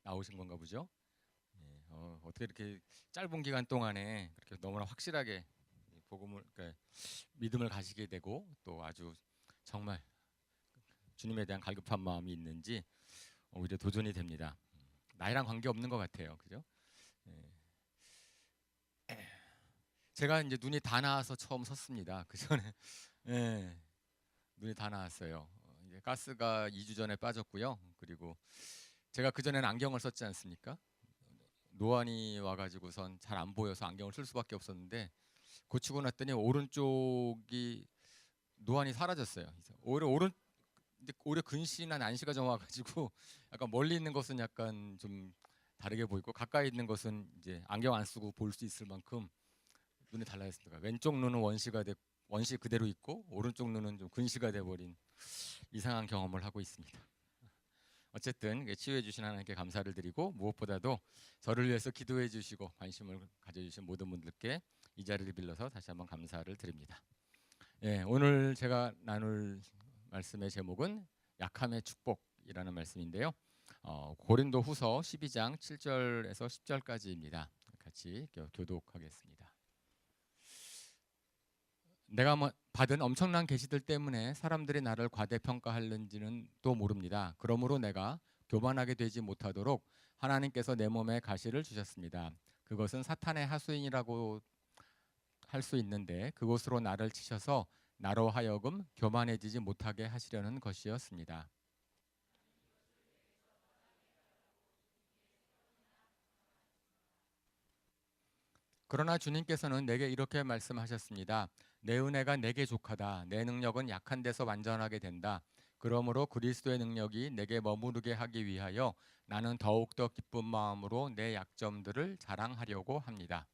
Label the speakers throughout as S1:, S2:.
S1: 나오신 건가 보죠. 예, 어떻게 이렇게 짧은 기간 동안에 그렇게 너무나 확실하게 복음을, 그러니까 믿음을 가지게 되고 또 아주 정말 주님에 대한 갈급한 마음이 있는지 오히려 도전이 됩니다. 나이랑 관계 없는 것 같아요, 그죠? 예. 제가 이제 눈이 다 나와서 처음 섰습니다. 그 전에 예, 눈이 다 나왔어요. 이제 가스가 2주 전에 빠졌고요. 그리고 제가 그 전에는 안경을 썼지 않습니까? 노안이 와가지고선 잘 안 보여서 안경을 쓸 수밖에 없었는데 고치고 났더니 오른쪽이 노안이 사라졌어요. 그래서 오히려 근시나 난시가 좀 와가지고 약간 멀리 있는 것은 약간 좀 다르게 보이고 가까이 있는 것은 이제 안경 안 쓰고 볼 수 있을 만큼 눈이 달라졌습니다. 왼쪽 눈은 원시 그대로 있고 오른쪽 눈은 좀 근시가 돼버린 이상한 경험을 하고 있습니다. 어쨌든 치유해 주신 하나님께 감사를 드리고 무엇보다도 저를 위해서 기도해 주시고 관심을 가져주신 모든 분들께 이 자리를 빌려서 다시 한번 감사를 드립니다. 예, 오늘 제가 나눌 말씀의 제목은 약함의 축복이라는 말씀인데요. 고린도 후서 12장 7절에서 10절까지입니다. 같이 교독하겠습니다. 내가 받은 엄청난 계시들 때문에 사람들이 나를 과대평가하는지는 또 모릅니다. 그러므로 내가 교만하게 되지 못하도록 하나님께서 내 몸에 가시를 주셨습니다. 그것은 사탄의 하수인이라고 할 수 있는데 그곳으로 나를 치셔서 나로 하여금 교만해지지 못하게 하시려는 것이었습니다. 그러나 주님께서는 내게 이렇게 말씀하셨습니다. 내 은혜가 내게 족하다. 내 능력은 약한 데서 완전하게 된다. 그러므로 그리스도의 능력이 내게 머무르게 하기 위하여 나는 더욱더 기쁜 마음으로 내 약점들을 자랑하려고 합니다.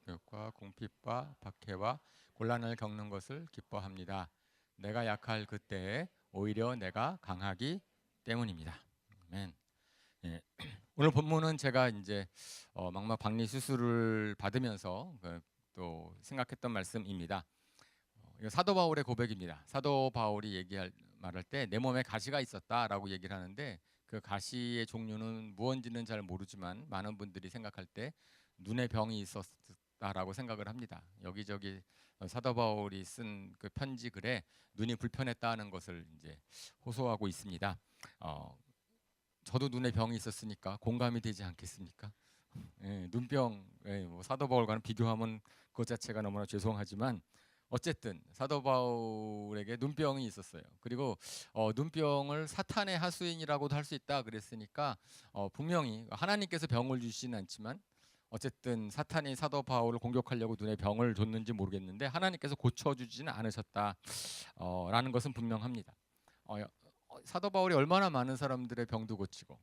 S1: 교육과 궁핍과 박해와 곤란을 겪는 것을 기뻐합니다. 내가 약할 그때에 오히려 내가 강하기 때문입니다. 아멘. 예. 오늘 본문은 제가 이제 망막 박리 수술을 받으면서 또 생각했던 말씀입니다. 이거 사도 바울의 고백입니다. 사도 바울이 말할 때 내 몸에 가시가 있었다라고 얘기를 하는데 그 가시의 종류는 무언지는 잘 모르지만 많은 분들이 생각할 때 눈에 병이 있었다라고 생각을 합니다. 여기저기 사도 바울이 쓴 그 편지 글에 눈이 불편했다는 것을 이제 호소하고 있습니다. 저도 눈에 병이 있었으니까 공감이 되지 않겠습니까? 예, 눈병, 뭐 사도 바울과는 비교하면 그것 자체가 너무나 죄송하지만 어쨌든 사도 바울에게 눈병이 있었어요. 그리고 눈병을 사탄의 하수인이라고도 할 수 있다 그랬으니까 분명히 하나님께서 병을 주시진 않지만 어쨌든 사탄이 사도 바울을 공격하려고 눈에 병을 줬는지 모르겠는데 하나님께서 고쳐주지는 않으셨다라는 것은 분명합니다. 사도 바울이 얼마나 많은 사람들의 병도 고치고,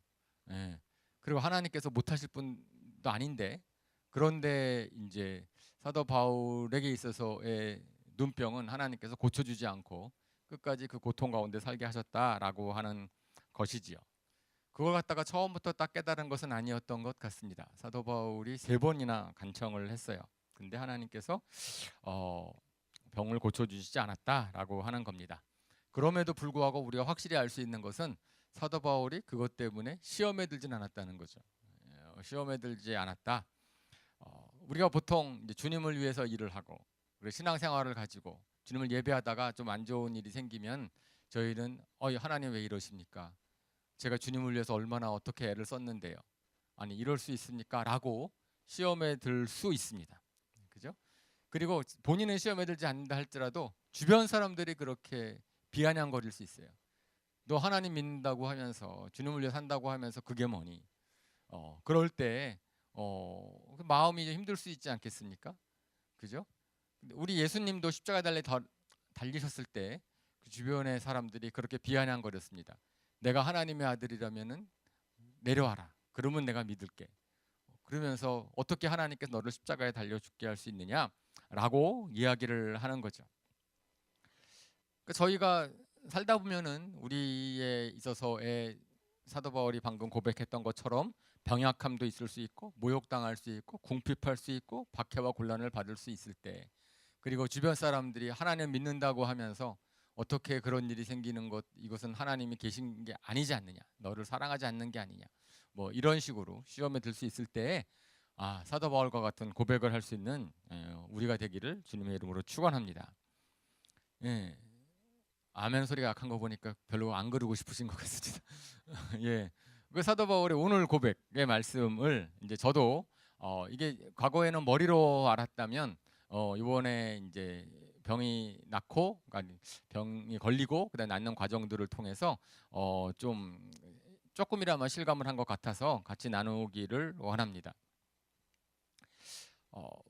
S1: 예. 그리고 하나님께서 못하실 분도 아닌데, 그런데 이제 사도 바울에게 있어서의 눈병은 하나님께서 고쳐주지 않고 끝까지 그 고통 가운데 살게 하셨다라고 하는 것이지요. 그걸 갖다가 처음부터 딱 깨달은 것은 아니었던 것 같습니다. 사도 바울이 3번이나 간청을 했어요. 근데 하나님께서 병을 고쳐주시지 않았다라고 하는 겁니다. 그럼에도 불구하고 우리가 확실히 알 수 있는 것은 사도 바울이 그것 때문에 시험에 들진 않았다는 거죠. 시험에 들지 않았다. 우리가 보통 이제 주님을 위해서 일을 하고 그리고 신앙생활을 가지고 주님을 예배하다가 좀 안 좋은 일이 생기면 저희는 하나님 왜 이러십니까? 제가 주님을 위해서 얼마나 어떻게 애를 썼는데요. 아니 이럴 수 있습니까? 라고 시험에 들 수 있습니다. 그죠? 그리고 본인은 시험에 들지 않는다 할지라도 주변 사람들이 그렇게 비아냥거릴 수 있어요. 너 하나님 믿는다고 하면서 주님을 위해 산다고 하면서 그게 뭐니? 그럴 때 그 마음이 힘들 수 있지 않겠습니까? 그죠? 우리 예수님도 십자가 달리셨을 때 그 주변의 사람들이 그렇게 비아냥거렸습니다. 내가 하나님의 아들이라면은 내려와라. 그러면 내가 믿을게. 그러면서 어떻게 하나님께서 너를 십자가에 달려 죽게 할 수 있느냐라고 이야기를 하는 거죠. 그러니까 저희가 살다 보면은 우리에 있어서의 사도 바울이 방금 고백했던 것처럼 병약함도 있을 수 있고 모욕당할 수 있고 궁핍할 수 있고 박해와 곤란을 받을 수 있을 때 그리고 주변 사람들이 하나님 믿는다고 하면서 어떻게 그런 일이 생기는 것, 이것은 하나님이 계신 게 아니지 않느냐, 너를 사랑하지 않는 게 아니냐, 뭐 이런 식으로 시험에 들 수 있을 때에 사도 바울과 같은 고백을 할 수 있는 우리가 되기를 주님의 이름으로 축원합니다. 예. 아멘 소리가 약한 거 보니까 별로 안 그러고 싶으신 것 같습니다. 예. 그 사도 바울의 오늘 고백의 말씀을 이제 저도 이게 과거에는 머리로 알았다면 이번에 이제 병이 낫고, 그러니까 병이 걸리고 그다음 낫는 과정들을 통해서 좀 조금이라마 실감을 한 것 같아서 같이 나누기를 원합니다.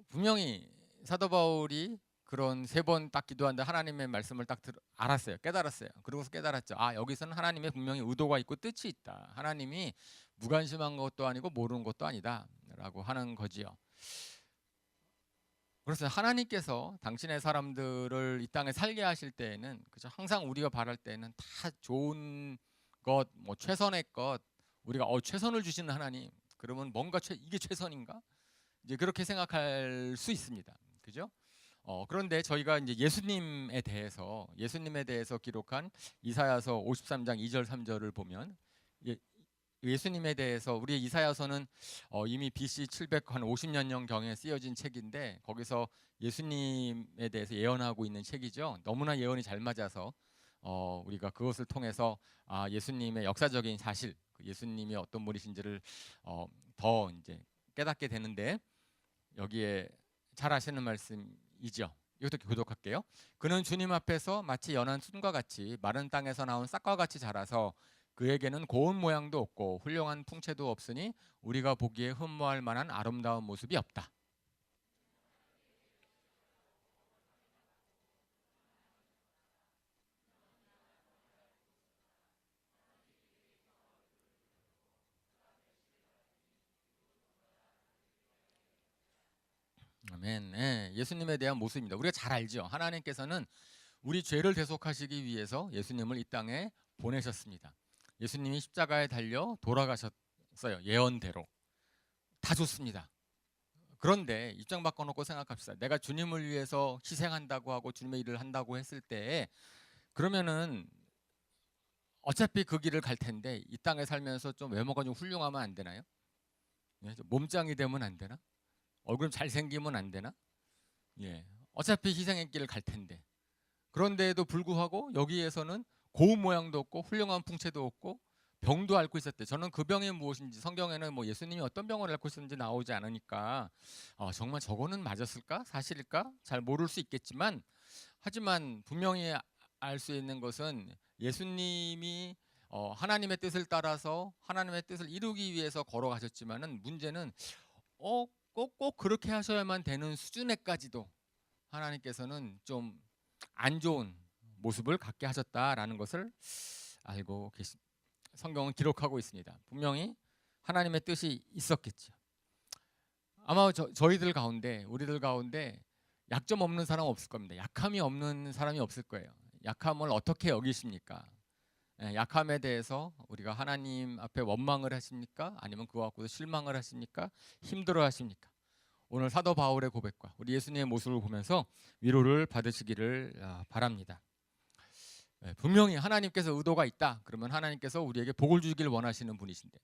S1: 분명히 사도 바울이 그런 3번 딱 기도하는데 하나님의 말씀을 딱 알았어요. 깨달았어요. 그러고서 깨달았죠. 여기서는 하나님의 분명히 의도가 있고 뜻이 있다. 하나님이 무관심한 것도 아니고 모르는 것도 아니다 라고 하는 거지요. 그래서 하나님께서 당신의 사람들을 이 땅에 살게 하실 때에는, 그죠? 항상 우리가 바랄 때는 다 좋은 것, 뭐 최선의 것, 우리가 최선을 주시는 하나님, 그러면 뭔가 이게 최선인가? 이제 그렇게 생각할 수 있습니다. 그죠? 그런데 저희가 이제 예수님에 대해서 기록한 이사야서 53장 2절 3절을 보면, 예수님에 대해서 우리 이사야서는 이미 BC 750년 경에 쓰여진 책인데, 거기서 예수님에 대해서 예언하고 있는 책이죠. 너무나 예언이 잘 맞아서 우리가 그것을 통해서 예수님의 역사적인 사실, 예수님이 어떤 분이신지를 더 이제 깨닫게 되는데, 여기에 잘 아시는 말씀이죠. 이것도 교독할게요. 그는 주님 앞에서 마치 연한 순과 같이 마른 땅에서 나온 싹과 같이 자라서 그에게는 고운 모양도 없고 훌륭한 풍채도 없으니 우리가 보기에 흠모할 만한 아름다운 모습이 없다. 아멘. 예수님에 대한 모습입니다. 우리가 잘 알죠. 하나님께서는 우리 죄를 대속하시기 위해서 예수님을 이 땅에 보내셨습니다. 예수님이 십자가에 달려 돌아가셨어요. 예언대로. 다 좋습니다. 그런데 입장 바꿔놓고 생각합시다. 내가 주님을 위해서 희생한다고 하고 주님의 일을 한다고 했을 때, 그러면은 어차피 그 길을 갈 텐데 이 땅에 살면서 좀 외모가 좀 훌륭하면 안 되나요? 좀 몸짱이 되면 안 되나? 얼굴 잘생기면 안 되나? 어차피 희생의 길을 갈 텐데, 그런데도 불구하고 여기에서는 고운 모양도 없고 훌륭한 풍채도 없고 병도 앓고 있었대. 저는 그 병이 무엇인지, 성경에는 뭐 예수님이 어떤 병을 앓고 있었는지 나오지 않으니까 정말 저거는 맞았을까? 사실일까? 잘 모를 수 있겠지만, 하지만 분명히 알 수 있는 것은 예수님이 하나님의 뜻을 따라서 하나님의 뜻을 이루기 위해서 걸어가셨지만은, 문제는 꼭 그렇게 하셔야만 되는 수준에까지도 하나님께서는 좀 안 좋은 모습을 갖게 하셨다라는 것을 알고 성경은 기록하고 있습니다. 분명히 하나님의 뜻이 있었겠죠. 아마 저희들 가운데, 우리들 가운데 약점 없는 사람 없을 겁니다. 약함이 없는 사람이 없을 거예요. 약함을 어떻게 여기십니까? 약함에 대해서 우리가 하나님 앞에 원망을 하십니까? 아니면 그와 갖고서 실망을 하십니까? 힘들어 하십니까? 오늘 사도 바울의 고백과 우리 예수님의 모습을 보면서 위로를 받으시기를 바랍니다. 분명히 하나님께서 의도가 있다. 그러면 하나님께서 우리에게 복을 주길 원하시는 분이신데,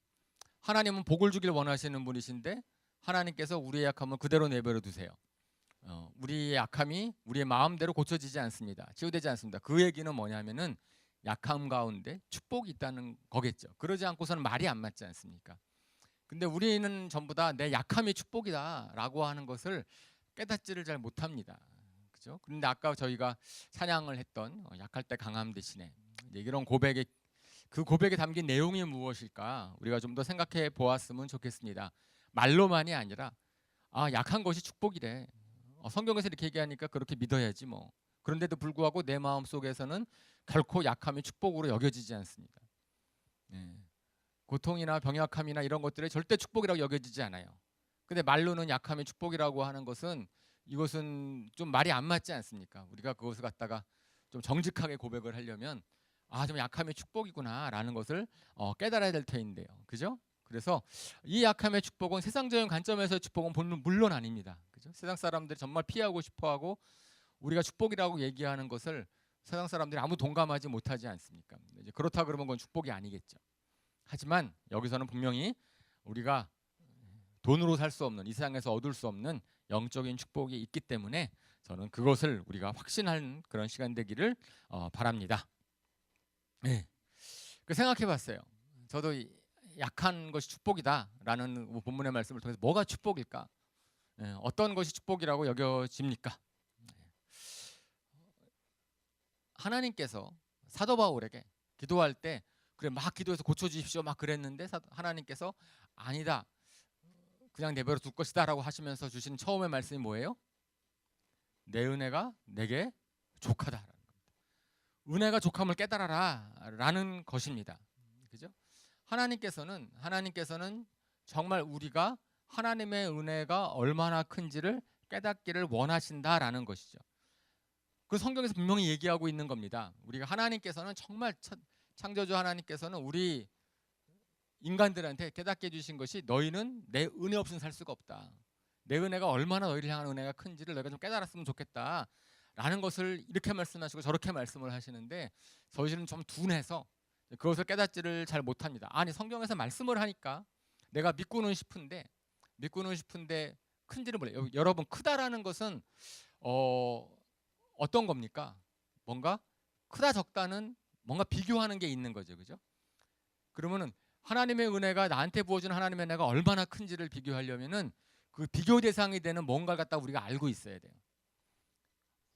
S1: 하나님은 복을 주길 원하시는 분이신데 하나님께서 우리의 약함을 그대로 내버려 두세요. 우리의 약함이 우리의 마음대로 고쳐지지 않습니다. 치유되지 않습니다. 그 얘기는 뭐냐면은 약함 가운데 축복이 있다는 거겠죠. 그러지 않고서는 말이 안 맞지 않습니까? 근데 우리는 전부 다 내 약함이 축복이다라고 하는 것을 깨닫지를 잘 못합니다. 그죠? 그런데 아까 저희가 찬양을 했던 약할 때 강함 대신에, 이런 그 고백에 담긴 내용이 무엇일까? 우리가 좀 더 생각해 보았으면 좋겠습니다. 말로만이 아니라 약한 것이 축복이래. 성경에서 이렇게 얘기하니까 그렇게 믿어야지 뭐. 그런데도 불구하고 내 마음 속에서는 결코 약함이 축복으로 여겨지지 않습니다. 고통이나 병약함이나 이런 것들이 절대 축복이라고 여겨지지 않아요. 근데 말로는 약함이 축복이라고 하는 것은, 이것은 좀 말이 안 맞지 않습니까? 우리가 그것을 갖다가 좀 정직하게 고백을 하려면 좀 약함이 축복이구나라는 것을 깨달아야 될 터인데요. 그죠? 그래서 이 약함의 축복은 세상적인 관점에서의 축복은 물론 아닙니다. 그죠? 세상 사람들이 정말 피하고 싶어하고 우리가 축복이라고 얘기하는 것을 세상 사람들이 아무 동감하지 못하지 않습니까? 이제 그렇다 그러면 그건 축복이 아니겠죠. 하지만 여기서는 분명히 우리가 돈으로 살 수 없는, 이 세상에서 얻을 수 없는 영적인 축복이 있기 때문에 저는 그것을 우리가 확신하는 그런 시간 되기를 바랍니다. 네. 생각해봤어요. 저도 약한 것이 축복이다라는 본문의 말씀을 통해서 뭐가 축복일까? 어떤 것이 축복이라고 여겨집니까? 하나님께서 사도 바울에게 기도할 때 그래 막 기도해서 고쳐주십시오 막 그랬는데 하나님께서 아니다 그냥 내버려 둘 것이다 라고 하시면서 주신 처음의 말씀이 뭐예요? 내 은혜가 내게 족하다라는 겁니다. 은혜가 족함을 깨달아라 라는 것입니다. 그죠? 하나님께서는 정말 우리가 하나님의 은혜가 얼마나 큰지를 깨닫기를 원하신다라는 것이죠. 그 성경에서 분명히 얘기하고 있는 겁니다. 우리가 하나님께서는 정말 창조주 하나님께서는 우리 인간들한테 깨닫게 해주신 것이 너희는 내 은혜 없이는 살 수가 없다. 내 은혜가 얼마나 너희를 향한 은혜가 큰지를 너희가 좀 깨달았으면 좋겠다 라는 것을 이렇게 말씀하시고 저렇게 말씀을 하시는데 저희는 좀 둔해서 그것을 깨닫지를 잘 못합니다. 아니 성경에서 말씀을 하니까 내가 믿고는 싶은데 큰지를 몰라요. 여러분 크다라는 것은 어떤 겁니까? 뭔가 크다 적다는 뭔가 비교하는 게 있는 거죠. 그죠? 그러면은 하나님의 은혜가 나한테 부어준 하나님의 은혜가 얼마나 큰지를 비교하려면은 그 비교 대상이 되는 뭔가를 갖다 우리가 알고 있어야 돼요.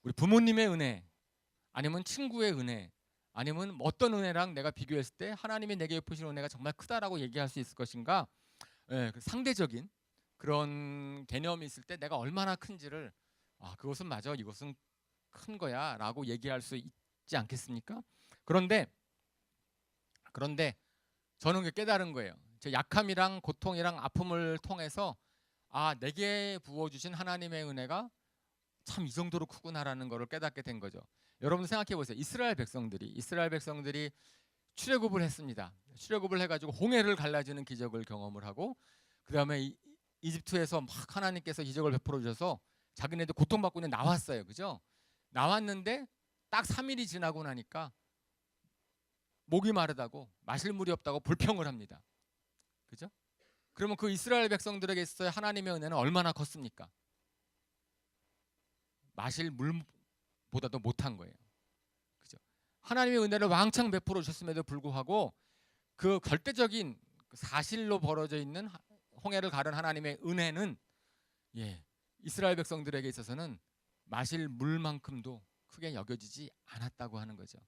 S1: 우리 부모님의 은혜, 아니면 친구의 은혜, 아니면 어떤 은혜랑 내가 비교했을 때 하나님이 내게 베푸신 은혜가 정말 크다라고 얘기할 수 있을 것인가? 상대적인 그런 개념이 있을 때 내가 얼마나 큰지를 그것은 맞아, 이것은 큰 거야 라고 얘기할 수 있지 않겠습니까? 그런데 저는 깨달은 거예요. 제 약함이랑 고통이랑 아픔을 통해서 내게 부어주신 하나님의 은혜가 참 이 정도로 크구나라는 것을 깨닫게 된 거죠. 여러분 생각해 보세요. 이스라엘 백성들이 출애굽을 했습니다. 출애굽을 해가지고 홍해를 갈라지는 기적을 경험을 하고 그 다음에 이집트에서 막 하나님께서 기적을 베풀어 주셔서 자기네들 고통받고 있는 나왔어요. 그죠? 나왔는데 딱 3일이 지나고 나니까 목이 마르다고 마실 물이 없다고 불평을 합니다. 그죠? 그러면 그 이스라엘 백성들에게 있어서 하나님의 은혜는 얼마나 컸습니까? 마실 물보다도 못한 거예요. 그죠? 하나님의 은혜를 왕창 베풀어 주셨음에도 불구하고 그 절대적인 사실로 벌어져 있는 홍해를 가른 하나님의 은혜는 이스라엘 백성들에게 있어서는 마실 물만큼도 크게 여겨지지 않았다고 하는 거죠.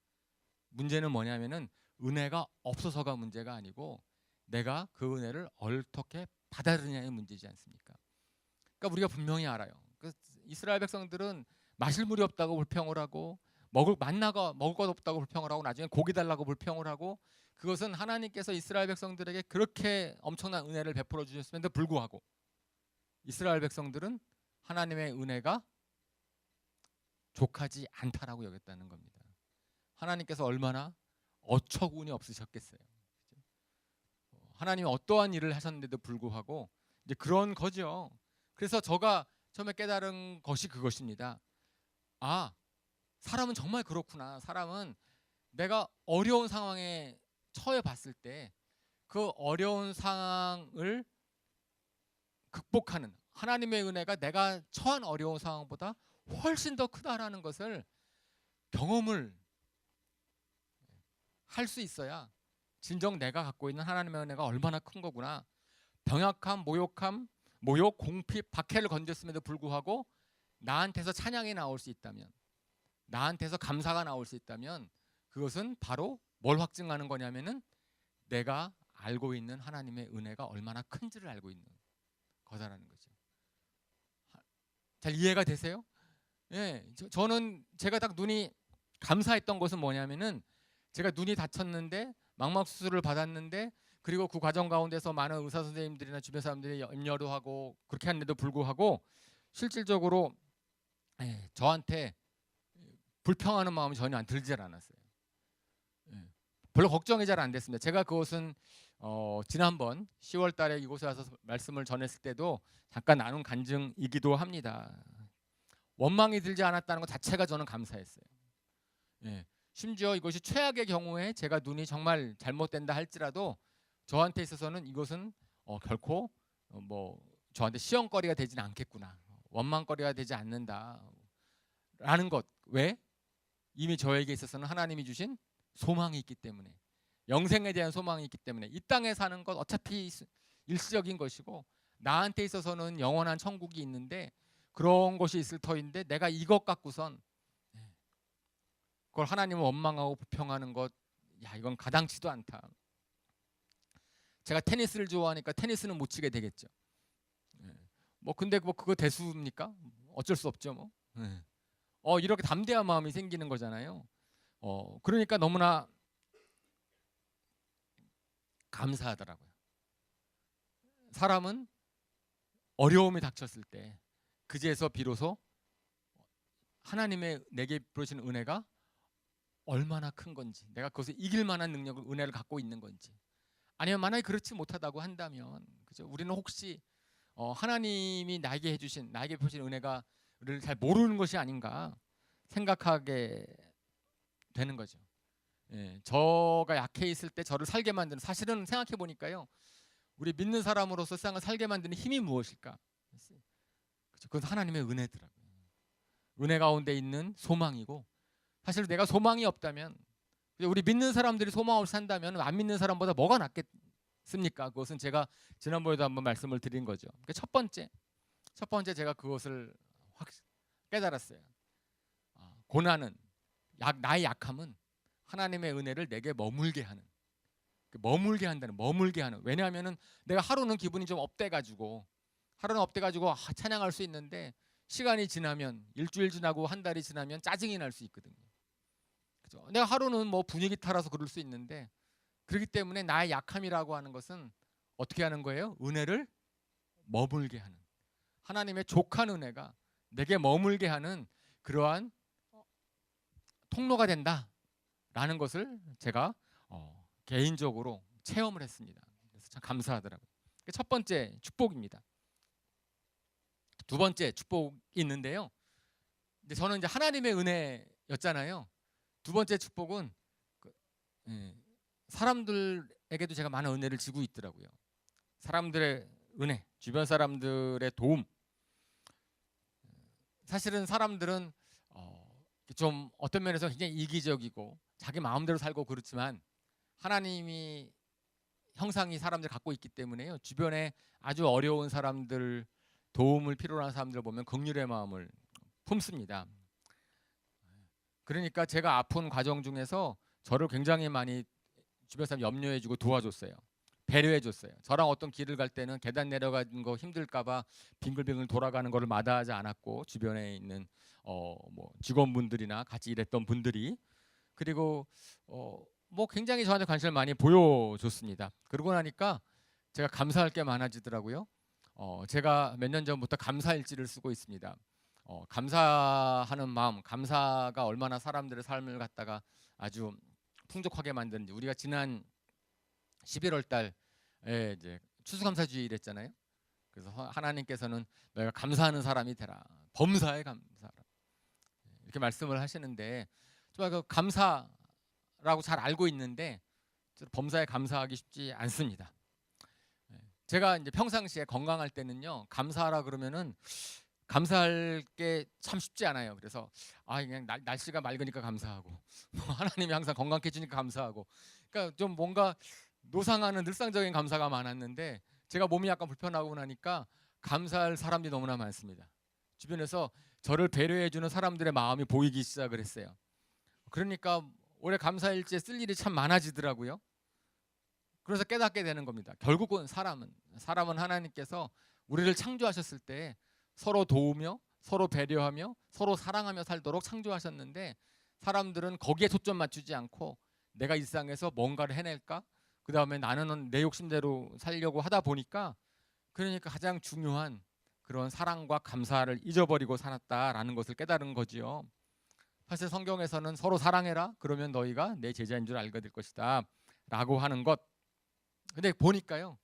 S1: 문제는 뭐냐면은 은혜가 없어서가 문제가 아니고 내가 그 은혜를 어떻게 받아들이냐의 문제지 않습니까? 그러니까 우리가 분명히 알아요. 이스라엘 백성들은 마실 물이 없다고 불평을 하고 먹을 것 없다고 불평을 하고 나중에 고기 달라고 불평을 하고 그것은 하나님께서 이스라엘 백성들에게 그렇게 엄청난 은혜를 베풀어 주셨음에도 불구하고 이스라엘 백성들은 하나님의 은혜가 족하지 않다라고 여겼다는 겁니다. 하나님께서 얼마나 어처구니 없으셨겠어요. 하나님이 어떠한 일을 하셨는데도 불구하고 이제 그런 거죠. 그래서 제가 처음에 깨달은 것이 그것입니다. 사람은 정말 그렇구나. 사람은 내가 어려운 상황에 처해 봤을 때 그 어려운 상황을 극복하는 하나님의 은혜가 내가 처한 어려운 상황보다 훨씬 더 크다라는 것을 경험을 할 수 있어야 진정 내가 갖고 있는 하나님의 은혜가 얼마나 큰 거구나. 병약함, 모욕, 공핍, 박해를 건졌음에도 불구하고 나한테서 찬양이 나올 수 있다면, 나한테서 감사가 나올 수 있다면 그것은 바로 뭘 확증하는 거냐면은 내가 알고 있는 하나님의 은혜가 얼마나 큰지를 알고 있는 거다라는 거죠. 잘 이해가 되세요? 저는 제가 딱 눈이 감사했던 것은 뭐냐면은 제가 눈이 다쳤는데 망막 수술을 받았는데 그리고 그 과정 가운데서 많은 의사 선생님들이나 주변 사람들이 염려도 하고 그렇게 하는데도 불구하고 실질적으로 저한테 불평하는 마음이 전혀 들질 않았어요. 별로 걱정이 잘 안 됐습니다. 제가 그것은 지난번 10월 달에 이곳에 와서 말씀을 전했을 때도 잠깐 나눈 간증이기도 합니다. 원망이 들지 않았다는 것 자체가 저는 감사했어요. 예. 심지어 이것이 최악의 경우에 제가 눈이 정말 잘못된다 할지라도 저한테 있어서는 이것은 결코 뭐 저한테 시험거리가 되진 않겠구나, 원망거리가 되지 않는다라는 것. 왜? 이미 저에게 있어서는 하나님이 주신 소망이 있기 때문에, 영생에 대한 소망이 있기 때문에. 이 땅에 사는 것 어차피 일시적인 것이고 나한테 있어서는 영원한 천국이 있는데, 그런 것이 있을 터인데 내가 이것 갖고선 그걸 하나님을 원망하고 불평하는 것, 야, 이건 가당치도 않다. 제가 테니스를 좋아하니까 테니스는 못 치게 되겠죠. 뭐 근데 뭐 그거 대수입니까? 어쩔 수 없죠 뭐. 이렇게 담대한 마음이 생기는 거잖아요. 그러니까 너무나 감사하더라고요. 사람은 어려움이 닥쳤을 때 그제서 비로소 하나님의 내게 부르시는 은혜가 얼마나 큰 건지, 내가 그것을 이길 만한 능력을, 은혜를 갖고 있는 건지, 아니면 만약에 그렇지 못하다고 한다면, 그죠? 우리는 혹시 하나님이 나에게 해주신, 나에게 베푸신 은혜가를 잘 모르는 것이 아닌가 생각하게 되는 거죠. 예, 저가 약해 있을 때 저를 살게 만드는, 사실은 생각해 보니까요, 우리 믿는 사람으로서 세상을 살게 만드는 힘이 무엇일까? 그죠? 그건 하나님의 은혜더라고요. 은혜 가운데 있는 소망이고, 사실 내가 소망이 없다면, 우리 믿는 사람들이 소망을 산다면 안 믿는 사람보다 뭐가 낫겠습니까? 그것은 제가 지난번에도 한번 말씀을 드린 거죠. 그러니까 첫 번째 제가 그것을 확 깨달았어요. 고난은, 나의 약함은 하나님의 은혜를 내게 머물게 하는, 머물게 하는. 왜냐하면은 내가 하루는 기분이 좀 업돼가지고, 찬양할 수 있는데, 시간이 지나면, 일주일 지나고 한 달이 지나면 짜증이 날 수 있거든요. 그죠? 내가 하루는 뭐 분위기 타라서 그럴 수 있는데, 그렇기 때문에 나의 약함이라고 하는 것은 어떻게 하는 거예요? 은혜를 머물게 하는, 하나님의 족한 은혜가 내게 머물게 하는 그러한 통로가 된다라는 것을 제가 개인적으로 체험을 했습니다. 그래서 참 감사하더라고요. 첫 번째 축복입니다. 두 번째 축복이 있는데요. 근데 저는 이제 하나님의 은혜였잖아요. 두 번째 축복은 사람들에게도 제가 많은 은혜를 주고 있더라고요. 사람들의 은혜, 주변 사람들의 도움. 사실은 사람들은 좀 어떤 면에서 굉장히 이기적이고 자기 마음대로 살고 그렇지만, 하나님이 형상이 사람들 갖고 있기 때문에요, 주변에 아주 어려운 사람들, 도움을 필요로 하는 사람들 보면 긍휼의 마음을 품습니다. 그러니까 제가 아픈 과정 중에서 저를 굉장히 많이 주변 사람 염려해주고 도와줬어요. 배려해줬어요. 저랑 어떤 길을 갈 때는 계단 내려가는 거 힘들까봐 빙글빙글 돌아가는 거를 마다하지 않았고, 주변에 있는 뭐 직원분들이나 같이 일했던 분들이, 그리고 뭐 굉장히 저한테 관심을 많이 보여줬습니다. 그러고 나니까 제가 감사할 게 많아지더라고요. 제가 몇 년 전부터 감사일지를 쓰고 있습니다. 감사하는 마음, 감사가 얼마나 사람들의 삶을 갖다가 아주 풍족하게 만드는지. 우리가 지난 11월 달에 이제 추수감사주일 했잖아요. 그래서 하나님께서는 너희가 감사하는 사람이 되라, 범사에 감사하라, 이렇게 말씀을 하시는데, 정말 그 감사라고 잘 알고 있는데 범사에 감사하기 쉽지 않습니다. 제가 이제 평상시에 건강할 때는요, 감사하라 그러면은 감사할 게 참 쉽지 않아요. 그래서 그냥 날씨가 맑으니까 감사하고, 하나님이 항상 건강해 주니까 감사하고, 그러니까 좀 뭔가 노상하는 늘상적인 감사가 많았는데, 제가 몸이 약간 불편하고 나니까 감사할 사람들이 너무나 많습니다. 주변에서 저를 배려해 주는 사람들의 마음이 보이기 시작을 했어요. 그러니까 올해 감사일지에 쓸 일이 참 많아지더라고요. 그래서 깨닫게 되는 겁니다. 결국은 사람은 하나님께서 우리를 창조하셨을 때 서로 도우며 서로 배려하며 서로 사랑하며 살도록 창조하셨는데, 사람들은 거기에 초점 맞추지 않고 내가 이 세상에서 뭔가를 해낼까, 그 다음에 나는 내 욕심대로 살려고 하다 보니까, 그러니까 가장 중요한 그런 사랑과 감사를 잊어버리고 살았다라는 것을 깨달은 거지요. 사실 성경에서는 서로 사랑해라, 그러면 너희가 내 제자인 줄 알게 될 것이다 라고 하는 것. 근데 보니까요,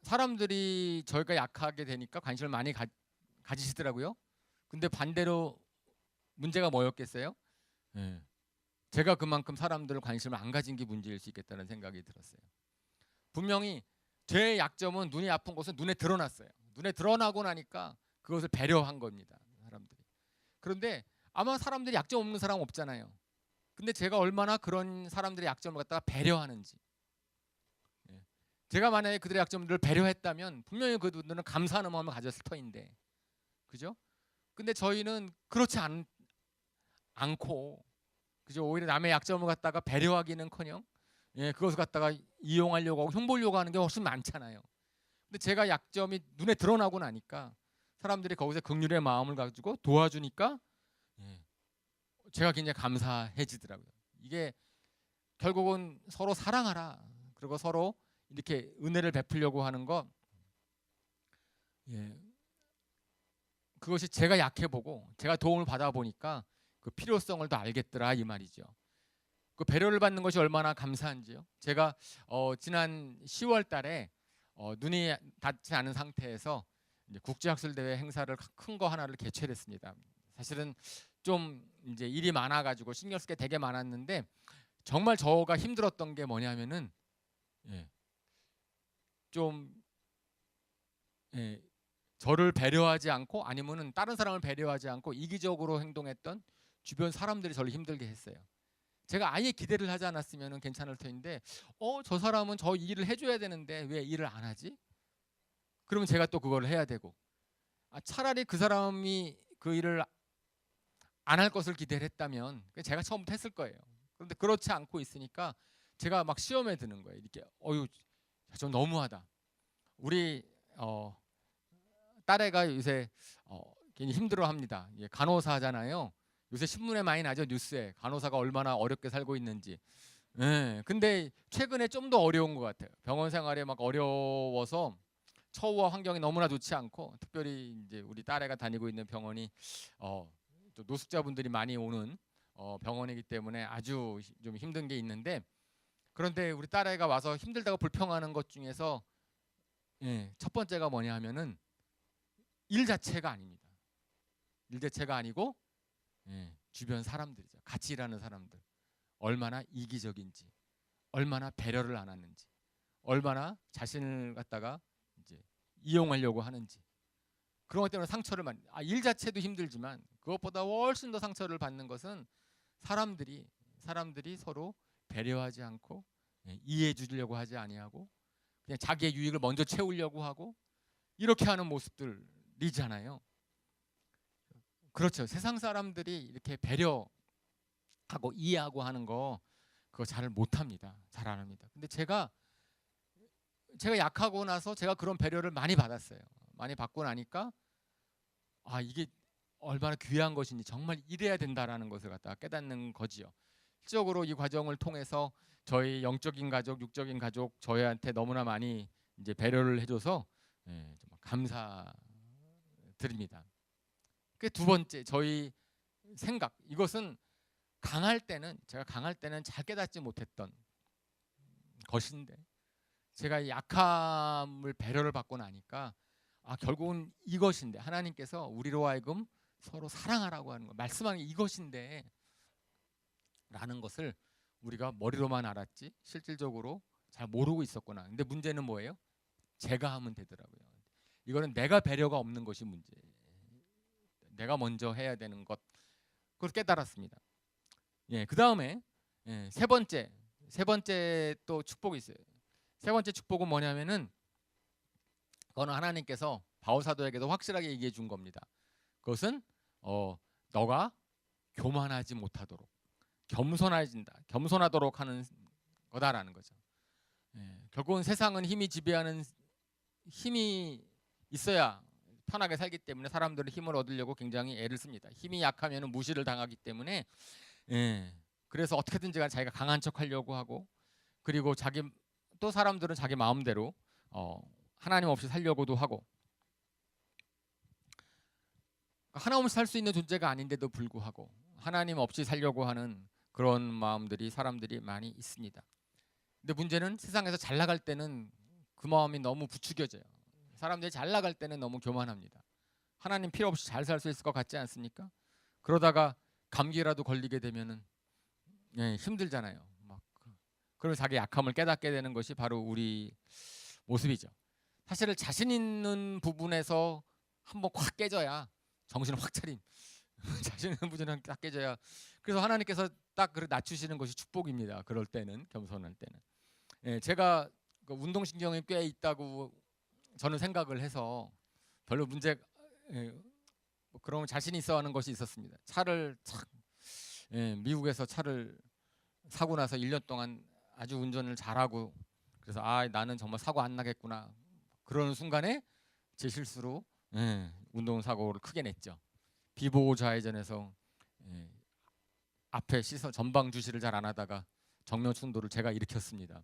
S1: 사람들이 저희가 약하게 되니까 관심을 많이 가지시더라고요. 근데 반대로 문제가 뭐였겠어요? 예. 제가 그만큼 사람들 관심을 안 가진 게 문제일 수 있겠다는 생각이 들었어요. 분명히 제 약점은 눈이 아픈 것은 눈에 드러났어요. 눈에 드러나고 나니까 그것을 배려한 겁니다. 사람들이. 그런데 아마 사람들이 약점 없는 사람 없잖아요. 근데 제가 얼마나 그런 사람들의 약점을 갖다가 배려하는지. 예. 제가 만약에 그들의 약점들을 배려했다면 분명히 그분들은 감사하는 마음을 가졌을 터인데, 그죠? 근데 저희는 그렇지 않고, 그죠? 오히려 남의 약점을 갖다가 배려하기는커녕, 예, 그것을 갖다가 이용하려고 하고 흉보려고 하는 게 훨씬 많잖아요. 근데 제가 약점이 눈에 드러나고 나니까 사람들이 거기서 긍휼의 마음을 가지고 도와주니까, 예, 제가 굉장히 감사해지더라고요. 이게 결국은 서로 사랑하라, 그리고 서로 이렇게 은혜를 베풀려고 하는 거, 예, 그것이 제가 약해 보고 제가 도움을 받아 보니까 그 필요성을 더 알겠더라 이 말이죠. 그 배려를 받는 것이 얼마나 감사한지요. 제가 지난 10월 달에 눈이 닿지 않은 상태에서 이제 국제학술대회 행사를 큰 거 하나를 개최했습니다. 사실은 좀 이제 일이 많아가지고 신경 쓸 게 되게 많았는데, 정말 저가 힘들었던 게 뭐냐면은, 예, 좀, 예, 저를 배려하지 않고 아니면은 다른 사람을 배려하지 않고 이기적으로 행동했던 주변 사람들이 저를 힘들게 했어요. 제가 아예 기대를 하지 않았으면 괜찮을 텐데, 저 사람은 저 일을 해줘야 되는데 왜 일을 안 하지? 그러면 제가 또 그걸 해야 되고, 차라리 그 사람이 그 일을 안 할 것을 기대를 했다면 제가 처음부터 했을 거예요. 그런데 그렇지 않고 있으니까 제가 막 시험에 드는 거예요. 이렇게 좀 너무하다. 우리 딸애가 요새 괜히 힘들어합니다. 간호사잖아요. 요새 신문에 많이 나죠, 뉴스에. 간호사가 얼마나 어렵게 살고 있는지. 예, 근데 최근에 좀 더 어려운 것 같아요. 병원 생활이 막 어려워서 처우와 환경이 너무나 좋지 않고, 특별히 이제 우리 딸애가 다니고 있는 병원이 또 노숙자분들이 많이 오는 병원이기 때문에 아주 좀 힘든 게 있는데, 그런데 우리 딸애가 와서 힘들다고 불평하는 것 중에서, 예, 첫 번째가 뭐냐 하면은 일 자체가 아닙니다. 일 자체가 아니고, 예, 주변 사람들이죠. 같이 일하는 사람들. 얼마나 이기적인지, 얼마나 배려를 안 하는지, 얼마나 자신을 갖다가 이제 이용하려고 하는지. 그런 것 때문에 상처를 일 자체도 힘들지만 그것보다 훨씬 더 상처를 받는 것은 사람들이 서로 배려하지 않고, 예, 이해해 주려고 하지 아니하고 그냥 자기의 유익을 먼저 채우려고 하고 이렇게 하는 모습들이잖아요. 그렇죠. 세상 사람들이 이렇게 배려하고 이해하고 하는 거 그거 잘 못합니다. 잘 안 합니다. 근데 제가 약하고 나서 제가 그런 배려를 많이 받았어요. 많이 받고 나니까 이게 얼마나 귀한 것인지, 정말 이래야 된다라는 것을 갖다가 깨닫는 거지요. 실적으로 이 과정을 통해서 저희 영적인 가족, 육적인 가족 저희한테 너무나 많이 이제 배려를 해줘서, 예, 정말 감사드립니다. 그 두 번째, 저희 생각, 이것은 제가 강할 때는 잘 깨닫지 못했던 것인데, 제가 약함을 배려를 받고 나니까 결국은 이것인데, 하나님께서 우리로 하여금 서로 사랑하라고 하는 거, 말씀하는 게 이것인데 라는 것을 우리가 머리로만 알았지 실질적으로 잘 모르고 있었구나. 근데 문제는 뭐예요? 제가 하면 되더라고요. 이거는 내가 배려가 없는 것이 문제예요. 내가 먼저 해야 되는 것, 그걸 깨달았습니다. 예, 그 다음에, 예, 세 번째 또 축복이 있어요. 세 번째 축복은 뭐냐면은, 그거는 하나님께서 바울 사도에게도 확실하게 얘기해 준 겁니다. 그것은 너가 교만하지 못하도록, 겸손하도록 하는 거다라는 거죠. 예, 결국은 세상은 힘이 있어야 편하게 살기 때문에 사람들은 힘을 얻으려고 굉장히 애를 씁니다. 힘이 약하면 무시를 당하기 때문에, 예, 그래서 어떻게든지 자기가 강한 척하려고 하고, 그리고 또 사람들은 자기 마음대로 하나님 없이 살려고도 하고, 하나님 없이 살 수 있는 존재가 아닌데도 불구하고 하나님 없이 살려고 하는 그런 마음들이, 사람들이 많이 있습니다. 근데 문제는 세상에서 잘 나갈 때는 그 마음이 너무 부추겨져요. 사람들이 잘 나갈 때는 너무 교만합니다. 하나님 필요 없이 잘 살 수 있을 것 같지 않습니까? 그러다가 감기라도 걸리게 되면은 힘들잖아요. 그리고 자기 약함을 깨닫게 되는 것이 바로 우리 모습이죠. 사실은 자신 있는 부분에서 한번 확 깨져야 정신을 확 차림. 자신 있는 부분은 딱 깨져야. 그래서 하나님께서 딱 낮추시는 것이 축복입니다. 그럴 때는, 겸손할 때는. 제가 운동신경이 꽤 있다고 저는 생각을 해서 별로 문제 그런 자신 있어 하는 것이 있었습니다. 차를 미국에서 차를 사고 나서 1년 동안 아주 운전을 잘하고, 그래서 나는 정말 사고 안 나겠구나 그러는 순간에 제 실수로 운동사고를 크게 냈죠. 비보호 좌회전에서 앞에 시선 전방 주시를 잘 안 하다가 정면 충돌을 제가 일으켰습니다.